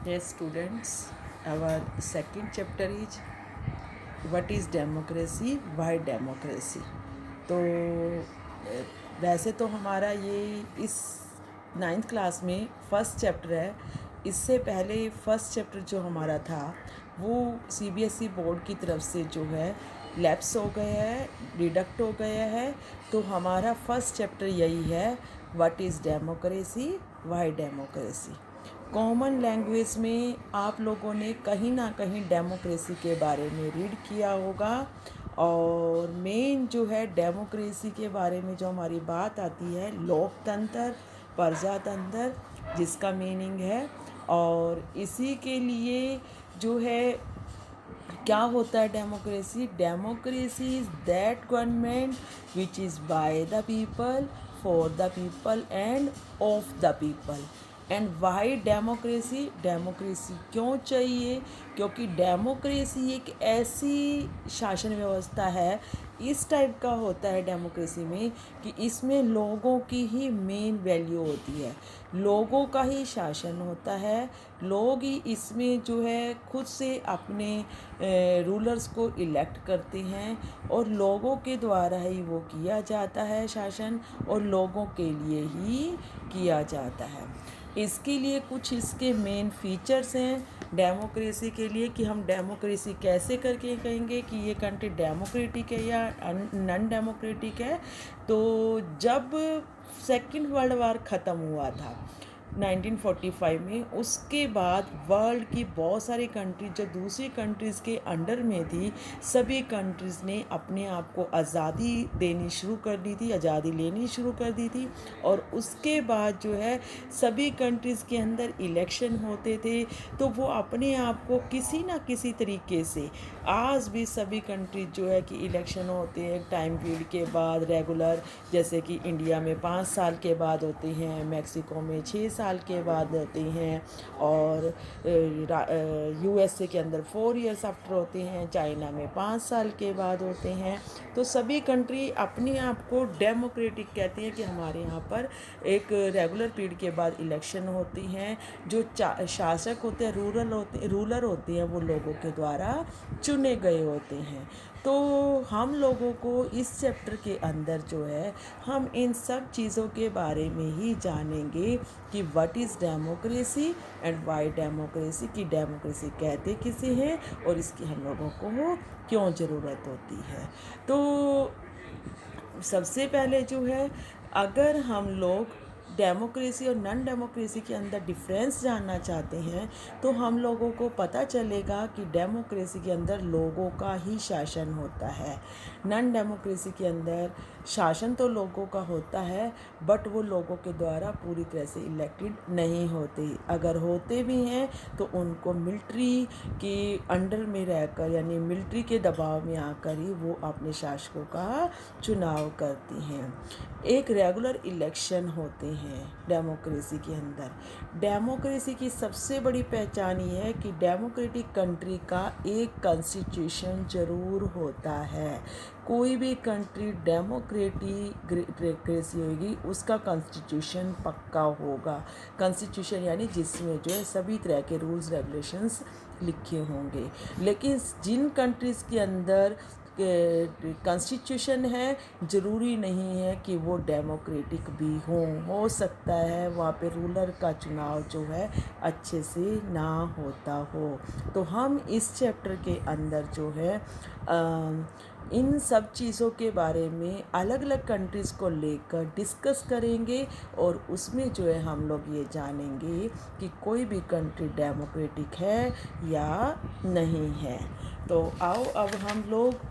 Yes, students, our second chapter is what is democracy, why democracy. तो वैसे तो हमारा ये इस 9th क्लास में फर्स्ट चैप्टर है। इससे पहले फर्स्ट चैप्टर जो हमारा था वो सीबीएसई बोर्ड की तरफ से जो है लैप्स हो गया है, डिडक्ट हो गया है। तो हमारा फर्स्ट चैप्टर यही है, what is democracy, why democracy. Common language में आप लोगों ने कहीं ना कहीं डेमोक्रेसी के बारे में रीड किया होगा। और मेन जो है डेमोक्रेसी के बारे में जो हमारी बात आती है, लोकतंत्र, प्रजातंत्र, जिसका मीनिंग है। और इसी के लिए जो है क्या होता है democracy. Democracy is that government which is by the people, for the people end of the people. And Y democracy, democracy क्यों चाहिए? क्योंकि डेमोक्रेसी एक ऐसी शासन व्यवस्था है, इस टाइप का होता है डेमोक्रेसी में कि इसमें लोगों की ही मेन वैल्यू होती है, लोगों का ही शासन होता है। लोग ही इसमें जो है खुद से अपने रूलर्स को इलेक्ट करते हैं और लोगों के द्वारा ही वो किया जाता है शासन, और लोगों के लिए ही किया जाता है। इसके लिए कुछ इसके मेन फीचर्स हैं डेमोक्रेसी के लिए, कि हम डेमोक्रेसी कैसे करके कहेंगे कि ये कंट्री डेमोक्रेटिक है या नॉन डेमोक्रेटिक है। तो जब सेकंड वर्ल्ड वार ख़त्म हुआ था 1945 में, उसके बाद वर्ल्ड की बहुत सारी कंट्रीज जो दूसरी कंट्रीज़ के अंडर में थी, सभी कंट्रीज़ ने अपने आप को आज़ादी देनी शुरू कर दी थी, आज़ादी लेनी शुरू कर दी थी। और उसके बाद जो है सभी कंट्रीज़ के अंदर इलेक्शन होते थे, तो वो अपने आप को किसी ना किसी तरीके से, आज भी सभी कंट्रीज जो है कि इलेक्शन होते हैं टाइम पीरियड के बाद रेगुलर, जैसे कि इंडिया में 5 साल के बाद होते हैं, मैक्सिको में 6 साल के बाद होते हैं, और यूएसए के अंदर 4 ईयर्स आफ्टर होते हैं, चाइना में 5 साल के बाद होते हैं। तो सभी कंट्री अपने आप को डेमोक्रेटिक कहती हैं कि हमारे यहाँ पर एक रेगुलर पीरियड के बाद इलेक्शन होती हैं। जो शासक होते हैं, रूलर होते हैं, वो लोगों के द्वारा चुने गए होते हैं। तो हम लोगों को इस चैप्टर के अंदर जो है हम इन सब चीज़ों के बारे में ही जानेंगे कि what is democracy and Y democracy, की डेमोक्रेसी कहते किसे हैं और इसकी हम लोगों को क्यों ज़रूरत होती है। तो सबसे पहले जो है, अगर हम लोग डेमोक्रेसी और नॉन डेमोक्रेसी के अंदर डिफरेंस जानना चाहते हैं, तो हम लोगों को पता चलेगा कि डेमोक्रेसी के अंदर लोगों का ही शासन होता है। नॉन डेमोक्रेसी के अंदर शासन तो लोगों का होता है, बट वो लोगों के द्वारा पूरी तरह से इलेक्टेड नहीं होते। अगर होते भी हैं तो उनको मिलिट्री के अंडर में रहकर, यानी मिलिट्री के दबाव में आकर ही वो अपने शासकों का चुनाव करती हैं। एक रेगुलर इलेक्शन होते हैं डेमोक्रेसी के अंदर। डेमोक्रेसी की सबसे बड़ी पहचान ये है कि डेमोक्रेटिक कंट्री का एक कॉन्स्टिट्यूशन ज़रूर होता है। कोई भी कंट्री डेमोक्रेसी होगी, उसका कॉन्स्टिट्यूशन पक्का होगा। कॉन्स्टिट्यूशन यानी जिसमें जो है सभी तरह के रूल्स रेगुलेशंस लिखे होंगे। लेकिन जिन कंट्रीज़ के अंदर कॉन्स्टिट्यूशन है, ज़रूरी नहीं है कि वो डेमोक्रेटिक भी हो सकता है वहाँ पे रूलर का चुनाव जो है अच्छे से ना होता हो। तो हम इस चैप्टर के अंदर जो है इन सब चीज़ों के बारे में अलग अलग कंट्रीज़ को लेकर डिस्कस करेंगे, और उसमें जो है हम लोग ये जानेंगे कि कोई भी कंट्री डेमोक्रेटिक है या नहीं है। तो आओ अब हम लोग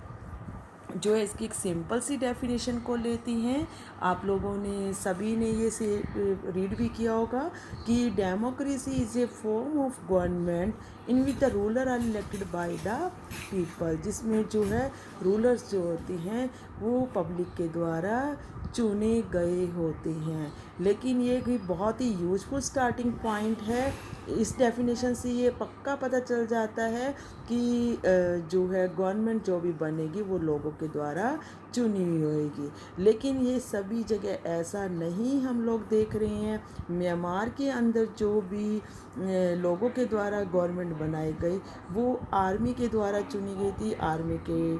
जो है इसकी एक सिंपल सी डेफिनेशन को लेती हैं। आप लोगों ने सभी ने ये से रीड भी किया होगा कि democracy is a form of government in which the ruler are elected by the people, जिसमें जो है रूलर्स जो होती हैं वो पब्लिक के द्वारा चुने गए होते हैं। लेकिन ये भी बहुत ही यूजफुल स्टार्टिंग पॉइंट है। इस डेफिनेशन से ये पक्का पता चल जाता है कि जो है गवर्नमेंट जो भी बनेगी वो लोगों के द्वारा चुनी हुई होगी। लेकिन ये सभी जगह ऐसा नहीं हम लोग देख रहे हैं। म्यांमार के अंदर जो भी लोगों के द्वारा गवर्नमेंट बनाई गई वो आर्मी के द्वारा चुनी गई थी। आर्मी के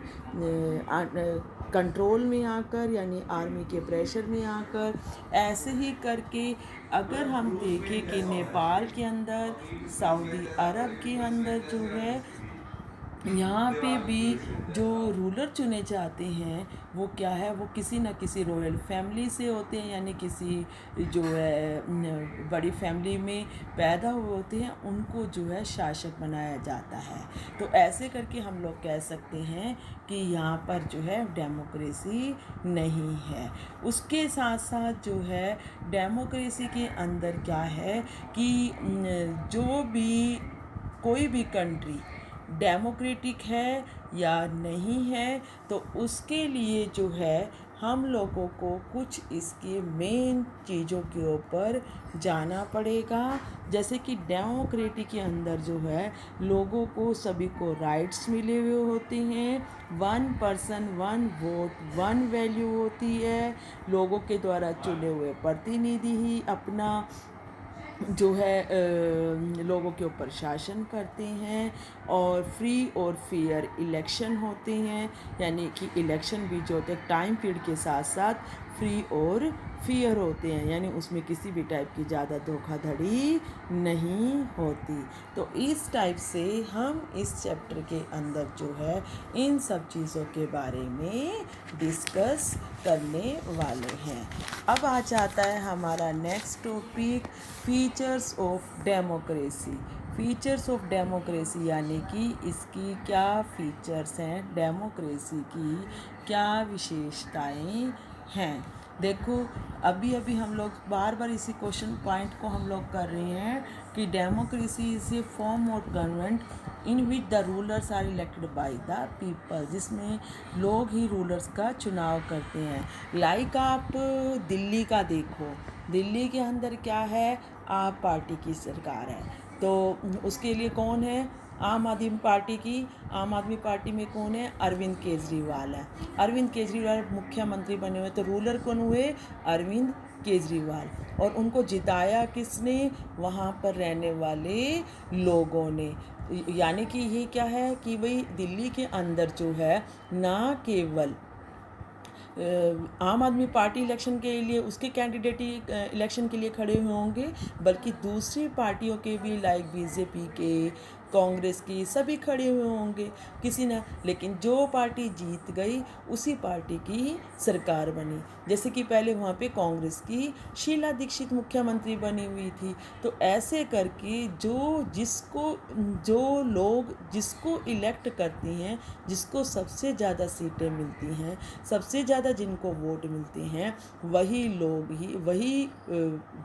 कंट्रोल में आकर, यानी आर्मी के प्रेशर में आकर। ऐसे ही करके अगर हम देखें कि नेपाल के अंदर, सऊदी अरब के अंदर जो है, यहाँ पे भी जो रूलर चुने जाते हैं वो क्या है, वो किसी न किसी रॉयल फैमिली से होते हैं, यानी किसी जो है बड़ी फैमिली में पैदा हुए होते हैं, उनको जो है शासक बनाया जाता है। तो ऐसे करके हम लोग कह सकते हैं कि यहाँ पर जो है डेमोक्रेसी नहीं है। उसके साथ साथ जो है डेमोक्रेसी के अंदर क्या है कि जो भी कोई भी कंट्री डेमोक्रेटिक है या नहीं है, तो उसके लिए जो है हम लोगों को कुछ इसके मेन चीज़ों के ऊपर जाना पड़ेगा। जैसे कि डेमोक्रेसी के अंदर जो है लोगों को सभी को राइट्स मिले हुए होते हैं। 1 पर्सन 1 वोट 1 वैल्यू होती है। लोगों के द्वारा चुने हुए प्रतिनिधि ही अपना जो है लोगों के ऊपर शासन करते हैं। और फ्री और फेयर इलेक्शन होते हैं, यानी कि इलेक्शन भी जो होते हैं टाइम पीरियड के साथ साथ फ्री और फेयर होते हैं, यानी उसमें किसी भी टाइप की ज़्यादा धोखाधड़ी नहीं होती। तो इस टाइप से हम इस चैप्टर के अंदर जो है इन सब चीज़ों के बारे में डिस्कस करने वाले हैं। अब आ जाता है हमारा next topic, features of democracy. Features of democracy यानी कि इसकी क्या फीचर्स हैं, डेमोक्रेसी की क्या विशेषताएं हैं। देखो अभी अभी हम लोग बार बार इसी क्वेश्चन पॉइंट को हम लोग कर रहे हैं कि democracy is a form of government in which the rulers are elected by the people, जिसमें लोग ही रूलर्स का चुनाव करते हैं। लाइक आप दिल्ली का देखो, दिल्ली के अंदर क्या है, आप पार्टी की सरकार है, तो उसके लिए कौन है, आम आदमी पार्टी की। आम आदमी पार्टी में कौन है, अरविंद केजरीवाल है। अरविंद केजरीवाल मुख्यमंत्री बने हुए, तो रूलर कौन हुए, अरविंद केजरीवाल। और उनको जिताया किसने, वहाँ पर रहने वाले लोगों ने। यानी कि ये क्या है कि भाई दिल्ली के अंदर जो है ना केवल आम आदमी पार्टी इलेक्शन के लिए उसके कैंडिडेट ही इलेक्शन के लिए खड़े हुए होंगे, बल्कि दूसरी पार्टियों के भी लाइक बीजेपी के, कांग्रेस की, सभी खड़े हुए होंगे किसी ना। लेकिन जो पार्टी जीत गई उसी पार्टी की सरकार बनी। जैसे कि पहले वहाँ पे कांग्रेस की शीला दीक्षित मुख्यमंत्री बनी हुई थी। तो ऐसे करके जो लोग जिसको इलेक्ट करती हैं, जिसको सबसे ज़्यादा सीटें मिलती हैं, सबसे ज़्यादा जिनको वोट मिलते हैं, वही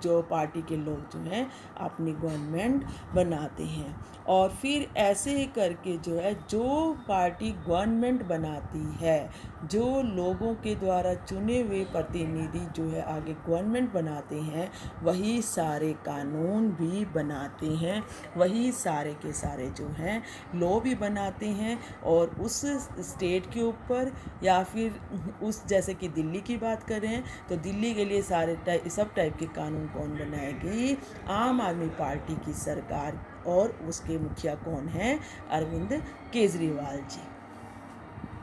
जो पार्टी के लोग जो हैं अपनी गवर्नमेंट बनाते हैं। और फिर ऐसे ही करके जो है जो पार्टी गवर्नमेंट बनाती है, जो लोगों के द्वारा चुने हुए प्रतिनिधि जो है आगे गवर्नमेंट बनाते हैं, वही सारे कानून भी बनाते हैं, वही सारे के सारे जो हैं लॉ भी बनाते हैं। और उस स्टेट के ऊपर या फिर उस, जैसे कि दिल्ली की बात करें तो दिल्ली के लिए सब टाइप के कानून कौन बनाएगी, आम आदमी पार्टी की सरकार। और उसके मुखिया कौन है, अरविंद केजरीवाल जी।